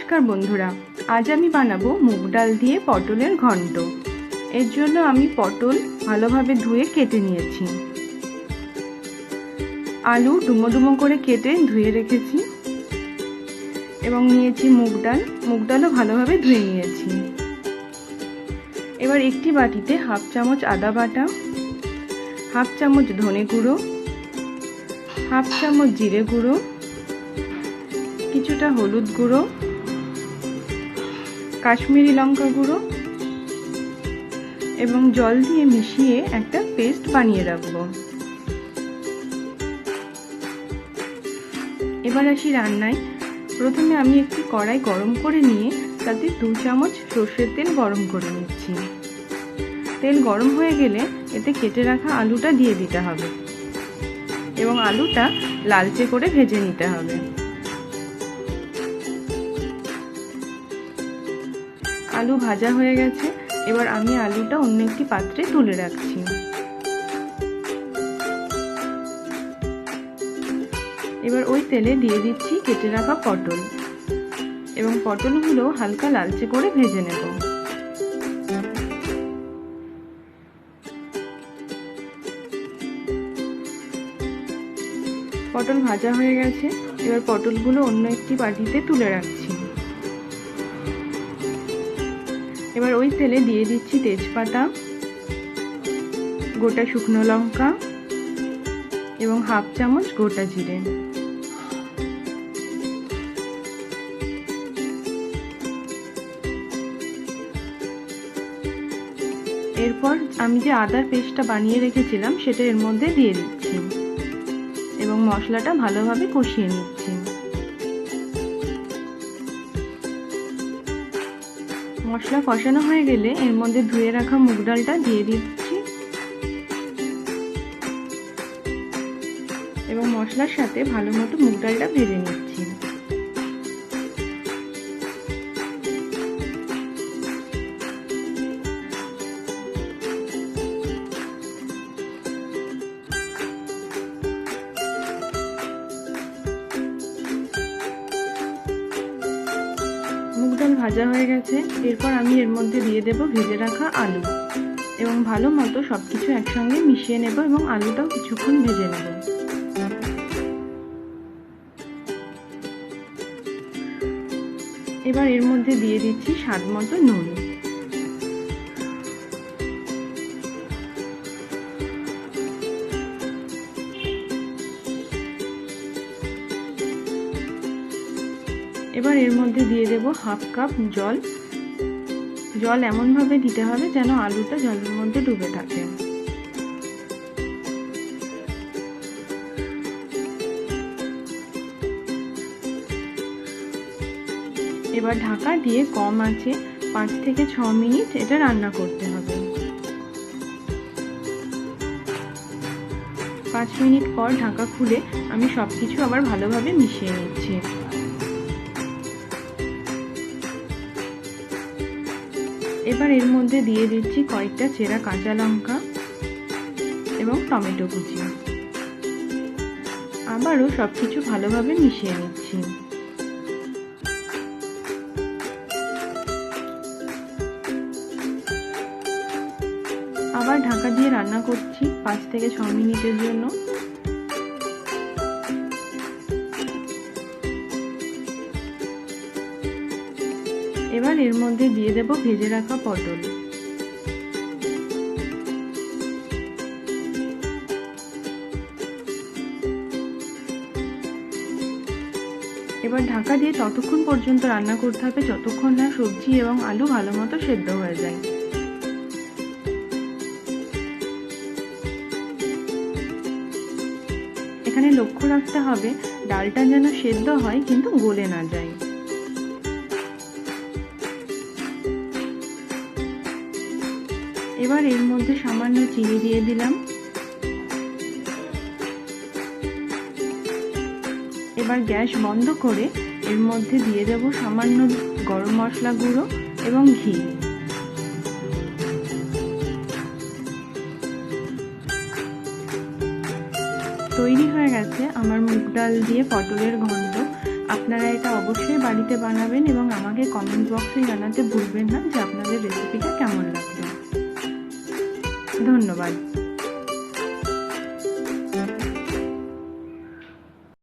নমস্কার বন্ধুরা, আজ আমি বানাবো মুগ ডাল দিয়ে পটলের ঘন্ট। এর জন্য আমি পটল ভালোভাবে ধুয়ে কেটে নিয়েছি। আলু ডুমো ডুমো করে কেটে ধুয়ে রেখেছি এবং নিয়েছি মুগ ডালও ভালোভাবে ধুয়ে নিয়েছি। এবার একটি বাটিতে হাফ চামচ আদা বাটা, হাফ চামচ ধনে গুঁড়ো, হাফ চামচ জিরে গুঁড়ো, কিছুটা হলুদ গুঁড়ো, কাশ্মীরি লঙ্কা গুঁড়ো এবং জল দিয়ে মিশিয়ে একটা পেস্ট বানিয়ে রাখবো। এবার আসি রান্নায়। প্রথমে আমি একটি কড়াই গরম করে নিয়ে তাতে 2 চামচ সর্ষের তেল গরম করে নিচ্ছি। তেল গরম হয়ে গেলে এতে কেটে রাখা আলুটা দিয়ে দিতে হবে এবং আলুটা লালচে করে ভেজে নিতে হবে। আলু ভাজা হয়ে গেছে। এবার আমি আলুটা অন্য একটি পাত্রে তুলে রাখছি। এবার ওই তেলে দিয়ে দিচ্ছি কেটে রাখা পটল এবং পটলগুলো হালকা লালচে করে ভেজে নেব। পটল ভাজা হয়ে গেছে। এবার পটলগুলো অন্য একটি বাটিতে তুলে রাখছি। এবার ওই তেলে দিয়ে দিচ্ছি তেজপাতা, গোটা শুকনো লঙ্কা এবং হাফ চামচ গোটা জিরে। এরপর আমি যে আদার পেস্টটা বানিয়ে রেখেছিলাম সেটা এর মধ্যে দিয়ে দিচ্ছি এবং মশলাটা ভালোভাবে কষিয়ে নিচ্ছি। মশলা কষানো হয়ে গেলে এর মধ্যে ধুয়ে রাখা মুগ ডালটা দিয়ে দিচ্ছি এবং মশলার সাথে ভালো মতো মুগ ডালটা ভেজে নিচ্ছি। মুগ ডাল ভাজা হয়ে গেছে। এরপর আমি এর মধ্যে দিয়ে দেব ভেজে রাখা আলু এবং ভালো মতো সবকিছু একসঙ্গে মিশিয়ে নেব এবং আলুটাও কিছুক্ষণ ভেজে নেব। এবার এর মধ্যে দিয়ে দিচ্ছি স্বাদ মতো নুন। এবার এর মধ্যে দিয়ে দেব হাফ কাপ জল। জল এমনভাবে দিতে হবে যেন আলুটা জলের মধ্যে ডুবে থাকে। এবার ঢাকা দিয়ে কম আঁচে 5 থেকে 6 মিনিট এটা রান্না করতে হবে। 5 মিনিট পর ঢাকা খুলে আমি সবকিছু আবার ভালোভাবে মিশিয়ে নিচ্ছি। এবার এর মধ্যে দিয়ে দিচ্ছি কয়েকটা চেরা কাঁচা লঙ্কা এবং টমেটো কুচি। আবারও সবকিছু ভালোভাবে মিশিয়ে নিচ্ছি। আবার ঢাকা দিয়ে রান্না করছি 5 থেকে 6 মিনিটের জন্য। এবার এর মধ্যে দিয়ে দেব ভেজে রাখা পটল। এবার ঢাকা দিয়ে ততক্ষণ পর্যন্ত রান্না করতে হবে যতক্ষণ না সবজি এবং আলু ভালো মতো সেদ্ধ হয়ে যায়। এখানে লক্ষ্য রাখতে হবে ডালটা যেন সেদ্ধ হয় কিন্তু গলে না যায়। এবার এর মধ্যে সামান্য চিনি দিয়ে দিলাম। এবার গ্যাস বন্ধ করে এর মধ্যে দিয়ে দেব সামান্য গরম মশলা গুঁড়ো এবং ঘি। তৈরি হয়ে গেছে আমার মুগ ডাল দিয়ে পটলের ঘন্ট। আপনারা এটা অবশ্যই বাড়িতে বানাবেন এবং আমাকে কমেন্ট বক্সে জানাতে ভুলবেন না যে আপনাদের রেসিপিটা কেমন লাগলো। ধন্যবাদ।